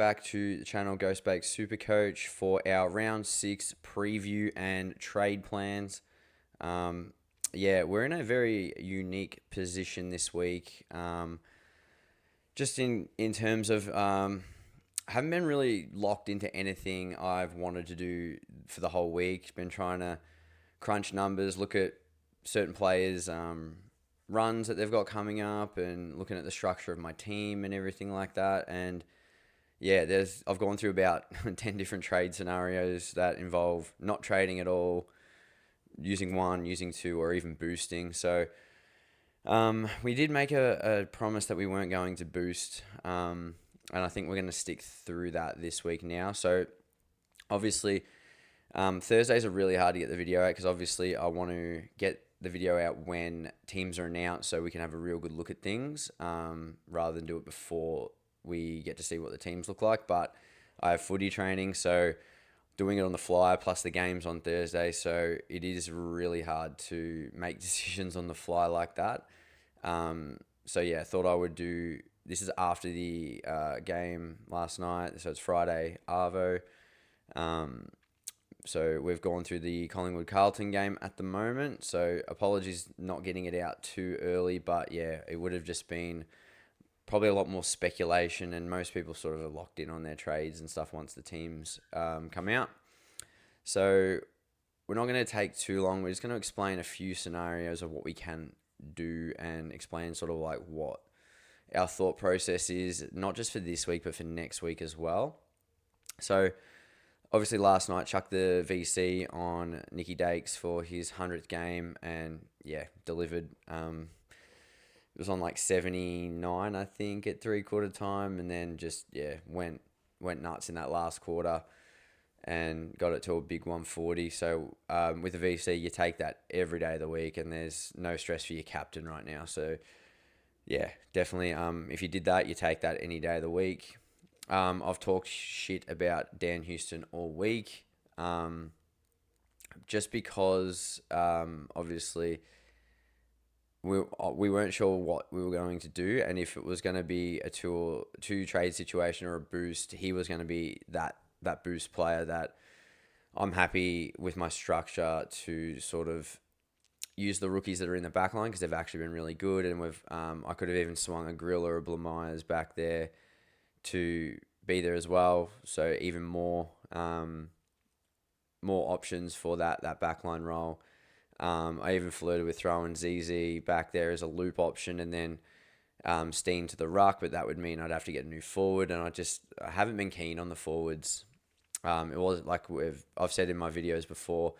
back to the channel Ghostbake SuperCoach for our round 6 preview and trade plans. We're in a very unique position this week. Just in terms of haven't been really locked into anything I've wanted to do for the whole week. Been trying to crunch numbers, look at certain players' runs that they've got coming up, and looking at the structure of my team and everything like that. And I've gone through about 10 different trade scenarios that involve not trading at all, using one, using two, or even boosting. So we did make a promise that we weren't going to boost, and I think we're going to stick through that this week now. So obviously, Thursdays are really hard to get the video out because obviously I want to get the video out when teams are announced so we can have a real good look at things rather than do it before we get to see what the teams look like. But I have footy training, so doing it on the fly, plus the game's on Thursday, so it is really hard to make decisions on the fly like that. I thought I would do, this is after the game last night, so it's Friday, Arvo. So we've gone through the Collingwood-Carlton game at the moment, so apologies not getting it out too early, but yeah, it would have just been probably a lot more speculation, and most people sort of are locked in on their trades and stuff once the teams come out. So we're not going to take too long. We're just going to explain a few scenarios of what we can do and explain sort of like what our thought process is, not just for this week, but for next week as well. So obviously last night, chucked the VC on Nicky Dakes for his 100th game and, delivered. It was on like 79, I think, at three-quarter time, and then just, went nuts in that last quarter and got it to a big 140. So with the VC, you take that every day of the week, and there's no stress for your captain right now. So, yeah, definitely if you did that, you take that any day of the week. I've talked shit about Dan Houston all week, just because obviously we weren't sure what we were going to do, and if it was going to be a two trade situation or a boost, he was going to be that boost player that I'm happy with my structure to sort of use the rookies that are in the back line because they've actually been really good, and I could have even swung a Grill or a Blamires back there to be there as well, so even more options for that backline role. I even flirted with throwing ZZ back there as a loop option, and then Steen to the ruck, but that would mean I'd have to get a new forward, and I haven't been keen on the forwards. It was like I've said in my videos before,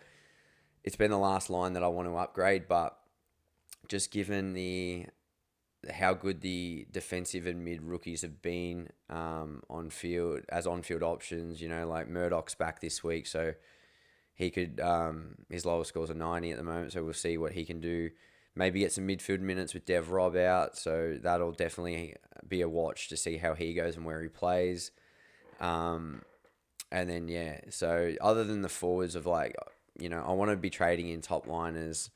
it's been the last line that I want to upgrade, but just given how good the defensive and mid rookies have been on field options, like Murdoch's back this week, so he could his lowest scores are 90 at the moment, so we'll see what he can do. Maybe get some midfield minutes with Dev Rob out, so that'll definitely be a watch to see how he goes and where he plays. So other than the forwards of I want to be trading in top liners.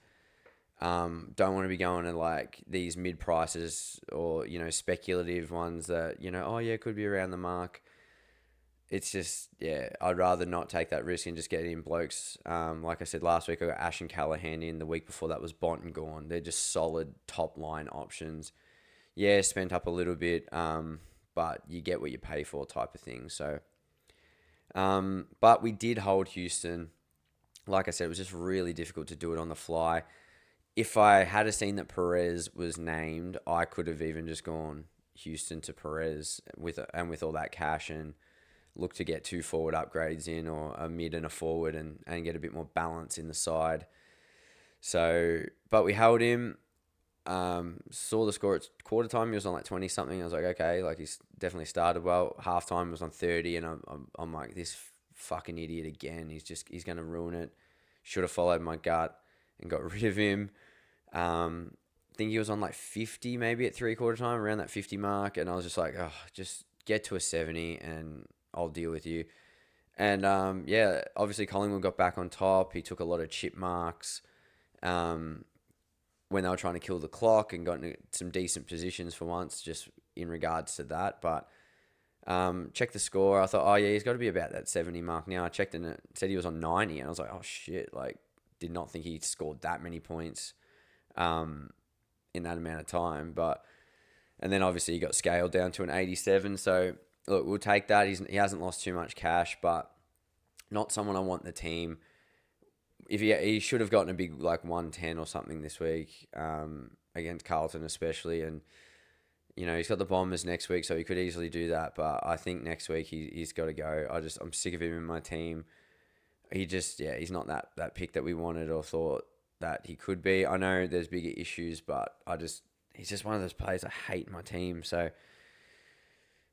Don't want to be going to like these mid prices or speculative ones that could be around the mark. It's just I'd rather not take that risk and just get in blokes. Like I said last week, I got Ash and Callahan in. The week before that was Bont and Gorn. They're just solid top line options. Yeah, spent up a little bit, but you get what you pay for type of thing. So, but we did hold Houston. Like I said, it was just really difficult to do it on the fly. If I had seen that Perez was named, I could have even just gone Houston to Perez with all that cash and look to get 2 forward upgrades in, or a mid and a forward, and get a bit more balance in the side. So, but we held him. Saw the score at quarter time. He was on like 20 something. I was like, okay, like he's definitely started well. Half time was on 30, and I'm like, this fucking idiot again. He's gonna ruin it. Should have followed my gut and got rid of him. I think he was on like 50 maybe at three-quarter time, around that 50 mark, and I was just like, oh, just get to a 70 and I'll deal with you. And obviously Collingwood got back on top. He took a lot of chip marks when they were trying to kill the clock, and got into some decent positions for once just in regards to that. But Checked the score. I thought, oh yeah, he's got to be about that 70 mark now. I checked and it said he was on 90, and I was like, oh shit, like did not think he scored that many points in that amount of time. But and then obviously he got scaled down to an 87. So look, we'll take that. He hasn't lost too much cash, but not someone I want in the team. If he should have gotten a big like 110 or something this week against Carlton especially, and he's got the Bombers next week, so he could easily do that. But I think next week he's got to go. I'm sick of him in my team. He's not that pick that we wanted or thought that he could be. I know there's bigger issues, but he's just one of those players I hate in my team. So,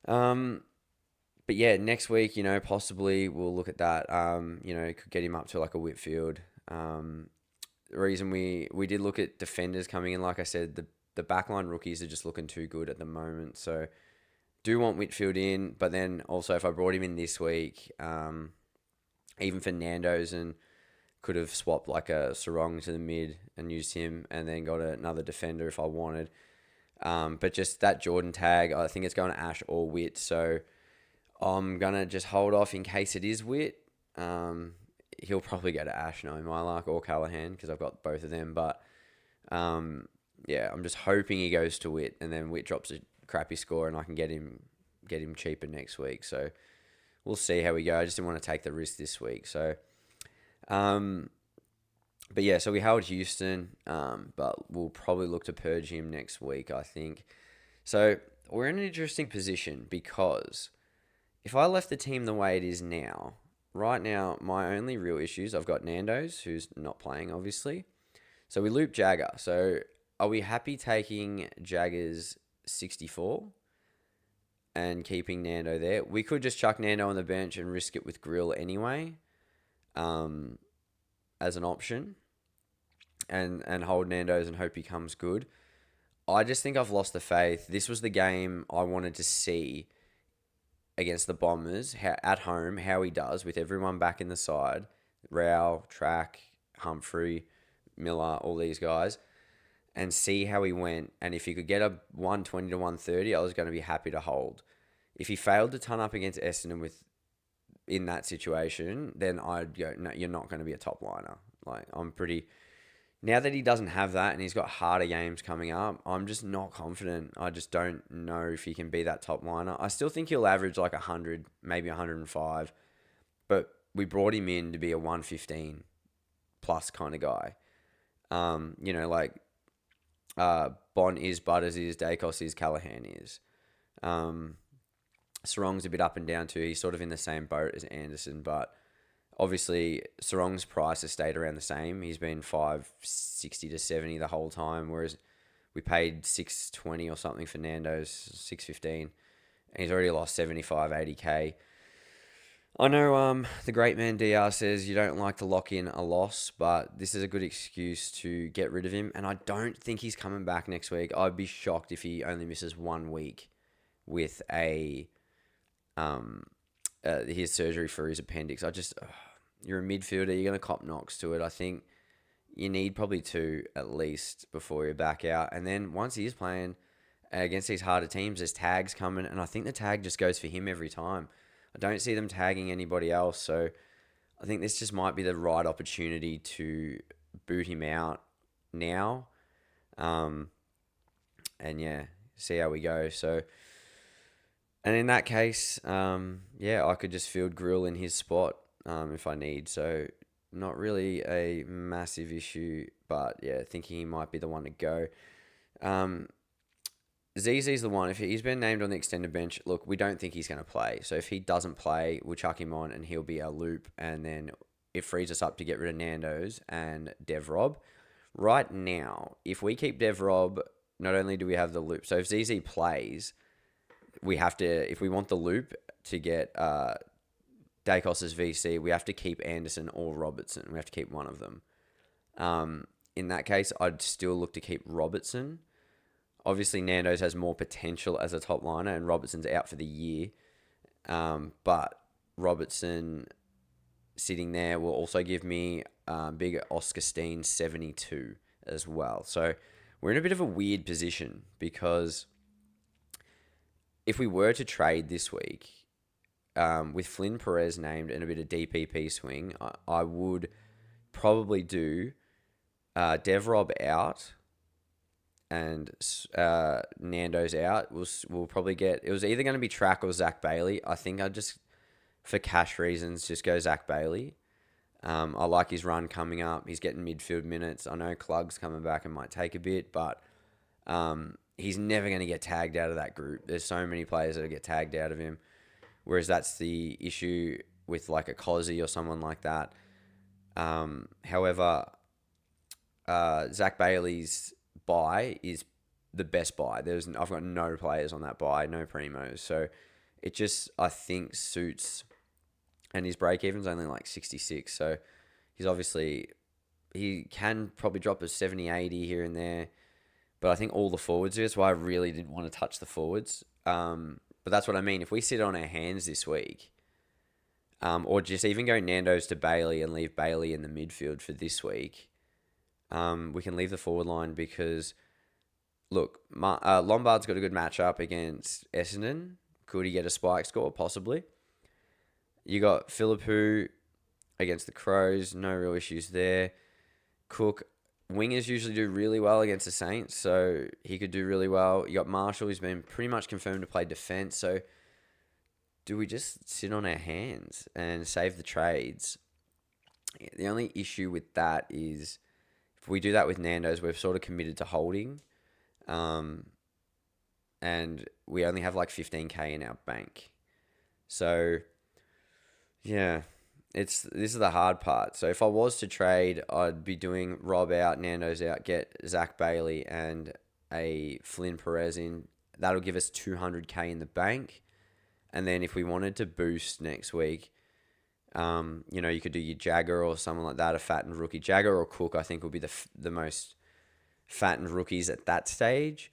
but yeah, next week, possibly we'll look at that. Could get him up to like a Whitfield. The reason we did look at defenders coming in, like I said, the backline rookies are just looking too good at the moment. So do want Whitfield in, but then also if I brought him in this week, even for Nando's, and could have swapped like a Sarong to the mid and used him, and then got another defender if I wanted. But just that Jordan tag, I think it's going to Ash or Witt. So I'm going to just hold off in case it is Witt. He'll probably go to Ash, knowing my luck, or Callahan, because I've got both of them. But yeah, I'm just hoping he goes to Witt, and then Witt drops a crappy score, and I can get him cheaper next week. So we'll see how we go. I just didn't want to take the risk this week. So, but yeah, so we held Houston, but we'll probably look to purge him next week, I think. So we're in an interesting position, because if I left the team the way it is now, right now, my only real issues, I've got Nando's, who's not playing, obviously. So we loop Jagger. So are we happy taking Jagger's 64 and keeping Nando there? We could just chuck Nando on the bench and risk it with Grill anyway, as an option, and hold Nando's and hope he comes good. I just think I've lost the faith. This was the game I wanted to see against the Bombers, at home, how he does with everyone back in the side. Rao, Track, Humphrey, Miller, all these guys, and see how he went. And if he could get a 120 to 130, I was going to be happy to hold. If he failed to turn up against Essendon in that situation, then I'd go, no, you're not going to be a top liner. Like, now that he doesn't have that and he's got harder games coming up, I'm just not confident. I just don't know if he can be that top liner. I still think he'll average like 100, maybe 105, but we brought him in to be a 115 plus kind of guy. Like Bon is, Butters is, Dacos is, Callahan is. Sarong's a bit up and down too. He's sort of in the same boat as Anderson, but obviously Sarong's price has stayed around the same. He's been 560 to 70 the whole time, whereas we paid 620 or something for Nando's, 615, and he's already lost 75, 80k. I know the great man DR says you don't like to lock in a loss, but this is a good excuse to get rid of him, and I don't think he's coming back next week. I'd be shocked if he only misses 1 week with his surgery for his appendix. You're a midfielder, you're going to cop knocks to it. I think you need probably 2 at least before you're back out. And then once he is playing against these harder teams, there's tags coming, and I think the tag just goes for him every time. I don't see them tagging anybody else, so I think this just might be the right opportunity to boot him out now. And yeah, see how we go. So, and in that case, I could just field Grill in his spot if I need. So not really a massive issue, but yeah, thinking he might be the one to go. ZZ's the one. If he's been named on the extended bench, look, we don't think he's going to play. So if he doesn't play, we'll chuck him on and he'll be our loop, and then it frees us up to get rid of Nando's and Dev Rob. Right now, if we keep Dev Rob, not only do we have the loop, so if ZZ plays, we have to, if we want the loop to get Dacos' VC, we have to keep Anderson or Robertson. We have to keep one of them. In that case, I'd still look to keep Robertson. Obviously, Nando's has more potential as a top liner, and Robertson's out for the year. But Robertson sitting there will also give me big Oscar Steen 72 as well. So we're in a bit of a weird position, because if we were to trade this week, with Flynn Perez named and a bit of DPP swing, I would probably do Dev Rob out and Nando's out. We'll probably get, it was either going to be Track or Zach Bailey. I think I'd just, for cash reasons, just go Zach Bailey. I like his run coming up. He's getting midfield minutes. I know Klug's coming back and might take a bit, but he's never going to get tagged out of that group. There's so many players that get tagged out of him, whereas that's the issue with like a Cozzy or someone like that. However, Zach Bailey's buy is the best buy. I've got no players on that buy, no primos, so it just, I think, suits. And his break even's only like 66, so he can probably drop a 70, 80 here and there, but I think all the forwards do. That's why I really didn't want to touch the forwards. But that's what I mean. If we sit on our hands this week, or just even go Nando's to Bailey and leave Bailey in the midfield for this week, we can leave the forward line because, look, Lombard's got a good matchup against Essendon. Could he get a spike score? Possibly. You got Philippou against the Crows. No real issues there. Cook, wingers usually do really well against the Saints, so he could do really well. You got Marshall, who's been pretty much confirmed to play defence. So do we just sit on our hands and save the trades? The only issue with that is if we do that with Nando's, we're sort of committed to holding. And we only have like 15K in our bank. So yeah, this is the hard part. So if I was to trade, I'd be doing Rob out, Nando's out, get Zach Bailey and a Flynn Perez in. That'll give us 200K in the bank. And then if we wanted to boost next week, you could do your Jagger or someone like that, a fattened rookie. Jagger or Cook, I think, will be the most fattened rookies at that stage.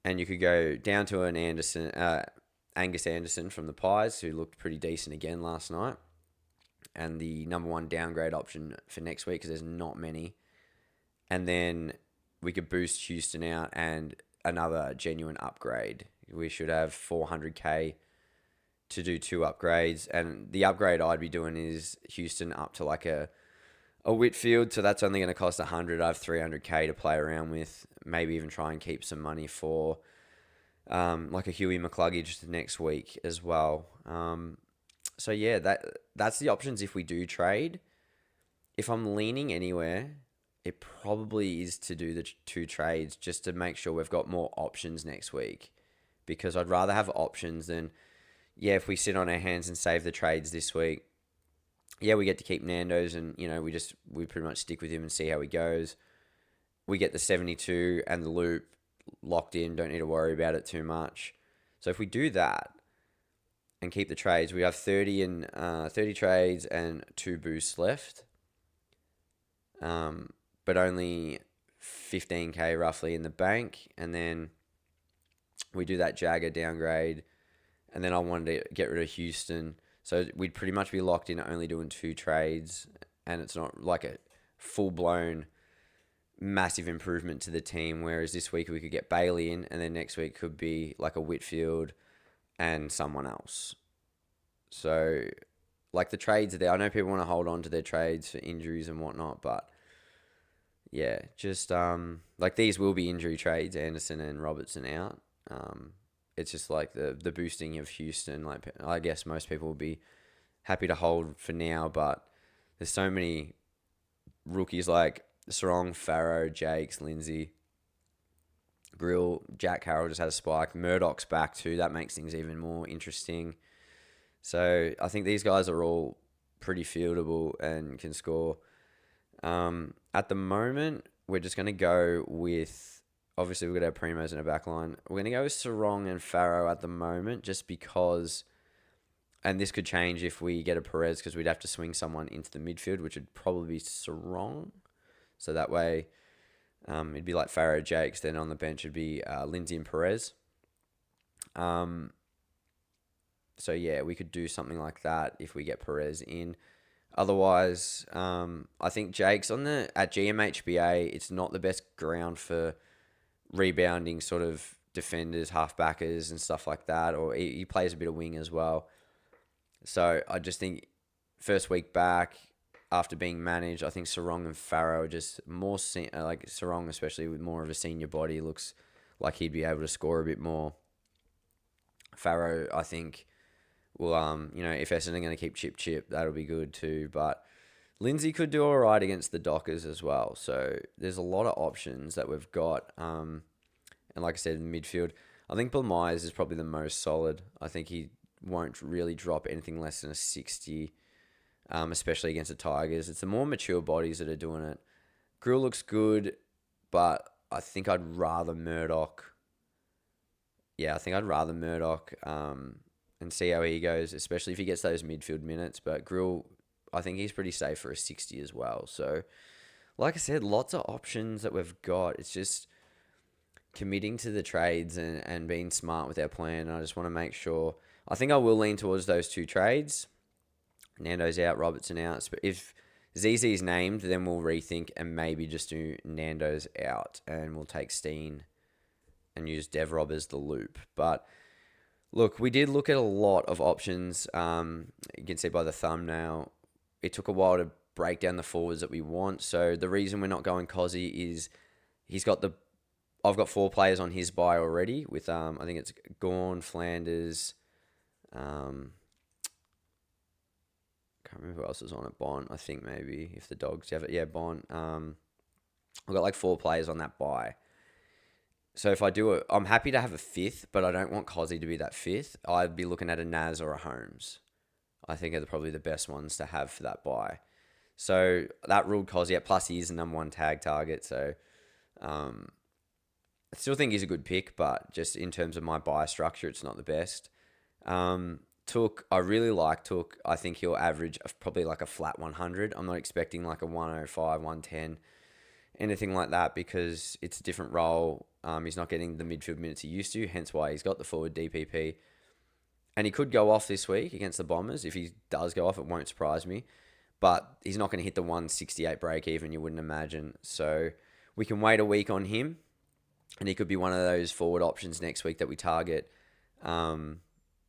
And you could go down to an Angus Anderson from the Pies, who looked pretty decent again last night, and the number one downgrade option for next week because there's not many. And then we could boost Houston out and another genuine upgrade. We should have 400K to do 2 upgrades, and the upgrade I'd be doing is Houston up to like a Whitfield, so that's only going to cost 100. I have 300K to play around with, maybe even try and keep some money for like a Huey McCluggage next week as well. So yeah, that's the options if we do trade. If I'm leaning anywhere, it probably is to do the 2 trades just to make sure we've got more options next week, because I'd rather have options than, yeah, if we sit on our hands and save the trades this week, yeah, we get to keep Nando's and, we pretty much stick with him and see how he goes. We get the 72 and the loop locked in, don't need to worry about it too much. So if we do that and keep the trades, we have 30 trades and 2 boosts left, but only 15K roughly in the bank. And then we do that Jagger downgrade, and then I wanted to get rid of Houston. So we'd pretty much be locked in only doing 2 trades, and it's not like a full-blown massive improvement to the team, whereas this week we could get Bailey in, and then next week could be like a Whitfield and someone else. So, like, the trades are there. I know people want to hold on to their trades for injuries and whatnot, but yeah, just like these will be injury trades, Anderson and Robertson out. It's just like the boosting of Houston. Like, I guess most people will be happy to hold for now, but there's so many rookies like Sarong, Farrow, Jakes, Lindsay, Grill, Jack Carroll just had a spike. Murdoch's back too. That makes things even more interesting. So I think these guys are all pretty fieldable and can score. At the moment, we're just going to go with, obviously we've got our primos in our back line. We're going to go with Sarong and Farrow at the moment just because, and this could change if we get a Perez because we'd have to swing someone into the midfield, which would probably be Sarong. So that way, it'd be like Farrow, Jakes. Then on the bench, it'd be Lindsay and Perez. So yeah, we could do something like that if we get Perez in. Otherwise, I think Jakes at GMHBA, it's not the best ground for rebounding sort of defenders, halfbackers, and stuff like that, or he plays a bit of wing as well. So I just think first week back after being managed, I think Sarong and Farrow are just more like Sarong, especially with more of a senior body, looks like he'd be able to score a bit more. Farrow, I think, will if Essendon are going to keep chip, that'll be good too. But Lindsay could do all right against the Dockers as well. So there's a lot of options that we've got. And like I said, in midfield, I think Bill Myers is probably the most solid. I think he won't really drop anything less than a 60, especially against the Tigers. It's the more mature bodies that are doing it. Grill looks good, but I think I'd rather Murdoch. Yeah, I think I'd rather Murdoch and see how he goes, especially if he gets those midfield minutes. But Grill, I think he's pretty safe for a 60 as well. So, like I said, lots of options that we've got. It's just committing to the trades and being smart with our plan. I just want to make sure. I think I will lean towards those two trades. Nando's out, Robertson out. But if ZZ's named, then we'll rethink and maybe just do Nando's out and we'll take Steen and use Dev Rob as the loop. But look, we did look at a lot of options. You can see by the thumbnail, it took a while to break down the forwards that we want. So the reason we're not going Cozzy is I've got 4 players on his buy already with I think it's Gawn, Flanders, can't remember who else was on it. Bond, I think maybe if the Dogs have it. Yeah, Bond. I've got like 4 players on that buy. So if I do it, I'm happy to have a 5th, but I don't want Cozzy to be that 5th. I'd be looking at a Naz or a Holmes. I think are probably the best ones to have for that buy. So that ruled Cozzy out. Plus he is the number 1 tag target. So I still think he's a good pick, but just in terms of my buy structure, it's not the best. Took, I really like Took. I think he'll average probably like a flat 100. I'm not expecting like a 105, 110, anything like that because it's a different role. He's not getting the midfield minutes he used to, hence why he's got the forward DPP. And he could go off this week against the Bombers. If he does go off, it won't surprise me. But he's not going to hit the 168 break even, you wouldn't imagine. So we can wait a week on him. And he could be one of those forward options next week that we target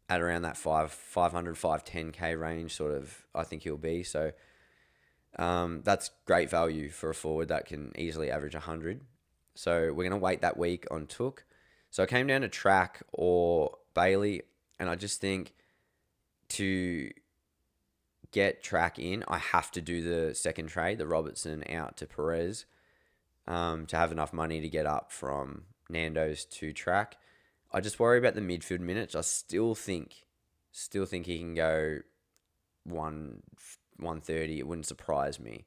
at around that 500, 510K range sort of, I think he'll be. So that's great value for a forward that can easily average 100. So we're going to wait that week on Took. So I came down to Track or Bailey, and I just think to get Track in, I have to do the second trade, the Robertson out to Perez, to have enough money to get up from Nando's to Track. I just worry about the midfield minutes. I still think he can go 130. It wouldn't surprise me.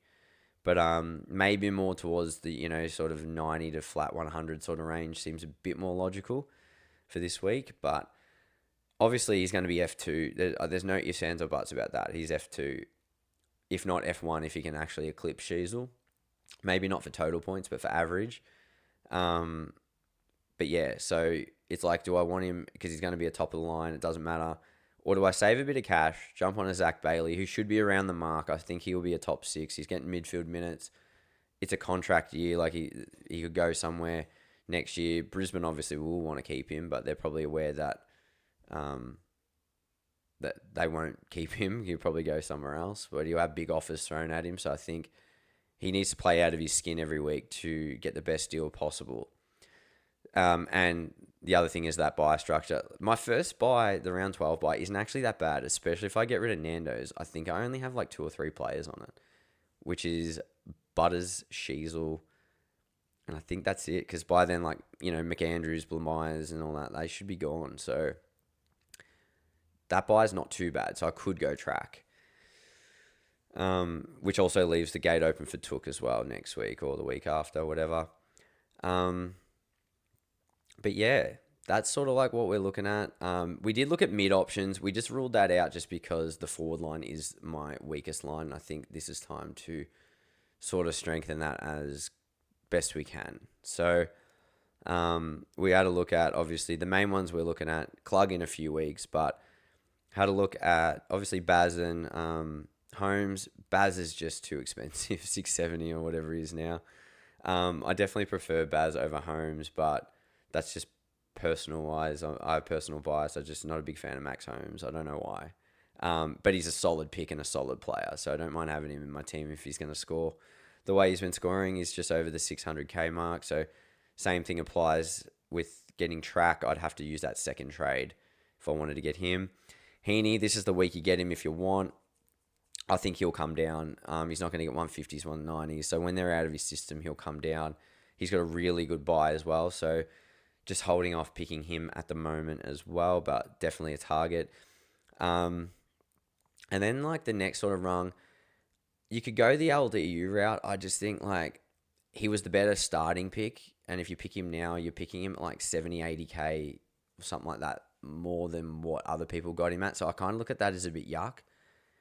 But maybe more towards the, sort of 90 to flat 100 sort of range seems a bit more logical for this week. But obviously he's going to be F2. There's no ifs, ands, or buts about that. He's F2, if not F1, if he can actually eclipse Sheasel. Maybe not for total points, but for average. But yeah, so it's like, do I want him because he's going to be a top of the line? It doesn't matter. Or do I save a bit of cash, jump on a Zach Bailey, who should be around the mark? I think he'll be a top 6. He's getting midfield minutes. It's a contract year. Like he could go somewhere next year. Brisbane obviously will want to keep him, but they're probably aware that that they won't keep him. He'll probably go somewhere else. But he'll have big offers thrown at him. So I think he needs to play out of his skin every week to get the best deal possible. And the other thing is that buy structure. My first buy, the round 12 buy, isn't actually that bad, especially if I get rid of Nando's. I think I only have like 2 or 3 players on it, which is Butters, Sheasel, and I think that's it. Because by then, McAndrews, Blamires, and all that, they should be gone. So that buy is not too bad. So I could go Track. Which also leaves the gate open for Took as well next week or the week after, whatever. But yeah, that's sort of like what we're looking at. We did look at mid options. We just ruled that out just because the forward line is my weakest line. I think this is time to sort of strengthen that as best we can. So we had a look at, obviously, the main ones we're looking at, Clug in a few weeks, but had a look at, obviously, Baz and Holmes. Baz is just too expensive, 670 or whatever he is now. I definitely prefer Baz over Holmes, but that's just personal wise. I have personal bias. I'm just not a big fan of Max Holmes. I don't know why. But he's a solid pick and a solid player, so I don't mind having him in my team if he's going to score. The way he's been scoring is just over the 600k mark, so same thing applies with getting track. I'd have to use that second trade if I wanted to get him. Heaney, this is the week you get him if you want. I think he'll come down. He's not going to get 150s, 190s, so when they're out of his system, he'll come down. He's got a really good buy as well, so just holding off picking him at the moment as well, but definitely a target. And then like the next sort of rung, you could go the LDU route. I just think like he was the better starting pick. And if you pick him now, you're picking him at like 70, 80k, something like that, more than what other people got him at. So I kind of look at that as a bit yuck,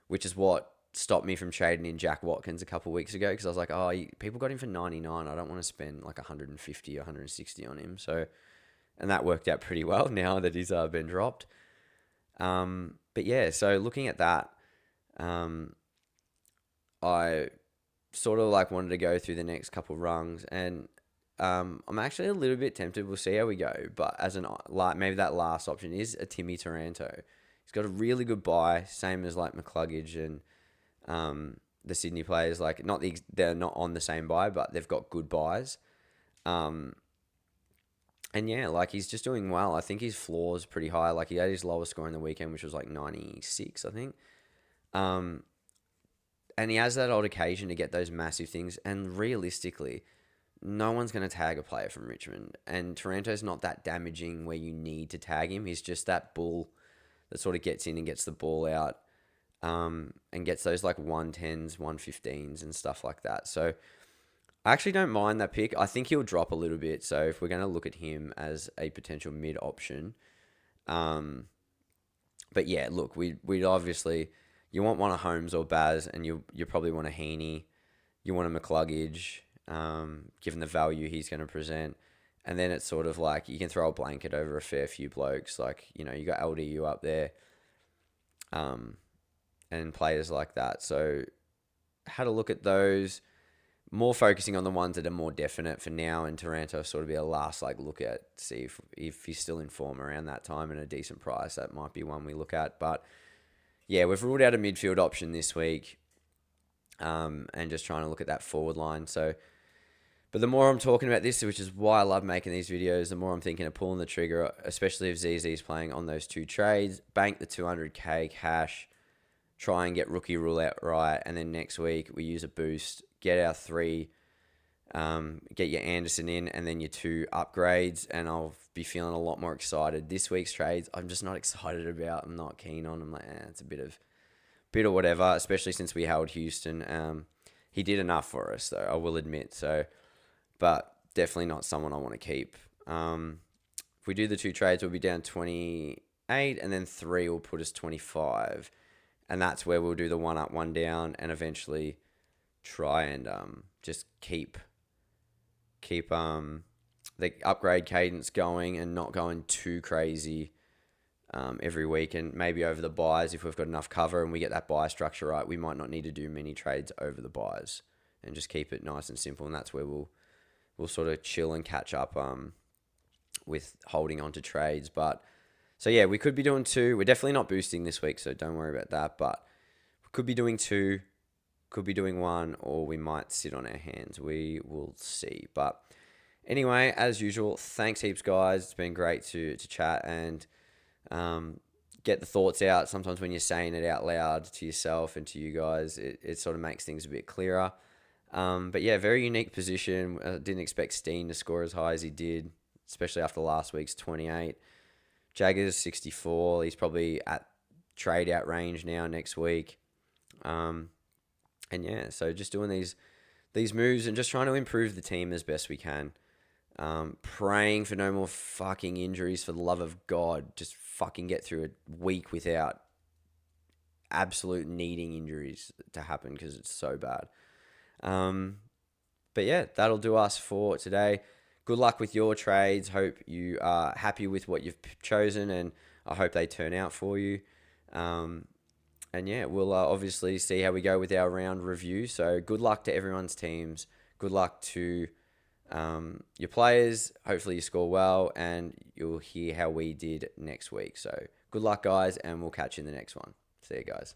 which is what stopped me from trading in Jack Watkins a couple of weeks ago. Because I was like, oh, people got him for 99. I don't want to spend like 150 or 160 on him. So, and that worked out pretty well now that he's been dropped. But yeah, so looking at that, I sort of like wanted to go through the next couple of rungs, and I'm actually a little bit tempted. We'll see how we go. But as an like maybe that last option is a Timmy Taranto. He's got a really good buy, same as like McCluggage and the Sydney players. Like they're not on the same buy, but they've got good buys. And yeah, like he's just doing well. I think his floor is pretty high. Like he had his lowest score in the weekend, which was like 96, I think. And he has that odd occasion to get those massive things. And realistically, no one's going to tag a player from Richmond. And Taranto's not that damaging where you need to tag him. He's just that bull that sort of gets in and gets the ball out, and gets those like 110s, 115s and stuff like that. So I actually don't mind that pick. I think he'll drop a little bit. So if we're going to look at him as a potential mid option, but yeah, look, we'd obviously, you want one of Holmes or Baz, and you probably want a Heaney, you want a McCluggage, given the value he's going to present. And then it's sort of like you can throw a blanket over a fair few blokes. Like, you know, you got LDU up there, and players like that. So had a look at those. More focusing on the ones that are more definite for now, and Taranto sort of be a last like look at, see if he's still in form around that time and a decent price. That might be one we look at. But yeah, we've ruled out a midfield option this week, and just trying to look at that forward line. So, but the more I'm talking about this, which is why I love making these videos, the more I'm thinking of pulling the trigger, especially if ZZ's playing on those two trades. Bank the 200k cash, try and get rookie rule out right, and then next week we use a boost, get our 3, get your Anderson in, and then your 2 upgrades, and I'll be feeling a lot more excited. This week's trades, I'm just not excited about. I'm not keen on. I'm like, it's a bit of whatever, especially since we held Houston. He did enough for us, though, I will admit. So, but definitely not someone I want to keep. If we do the 2 trades, we'll be down 28, and then 3 will put us 25. And that's where we'll do the 1 up, 1 down, and eventually try and just keep the upgrade cadence going and not going too crazy every week. And maybe over the buys, if we've got enough cover and we get that buy structure right, we might not need to do many trades over the buys and just keep it nice and simple. And that's where we'll sort of chill and catch up with holding on to trades. But so yeah, we could be doing 2. We're definitely not boosting this week, so don't worry about that. But we could be doing 2, could be doing 1, or we might sit on our hands. We will see. But anyway, as usual, thanks heaps, guys. It's been great to chat and get the thoughts out. Sometimes when you're saying it out loud to yourself and to you guys, it sort of makes things a bit clearer. But yeah, very unique position. I didn't expect Steen to score as high as he did, especially after last week's 28. Jaggers 64. He's probably at trade out range now next week. And yeah, so just doing these moves and just trying to improve the team as best we can. Praying for no more fucking injuries, for the love of God. Just fucking get through a week without absolute needing injuries to happen, because it's so bad. But yeah, that'll do us for today. Good luck with your trades. Hope you are happy with what you've chosen, and I hope they turn out for you. And yeah, we'll obviously see how we go with our round review. So good luck to everyone's teams. Good luck to your players. Hopefully you score well, and you'll hear how we did next week. So good luck, guys, and we'll catch you in the next one. See you guys.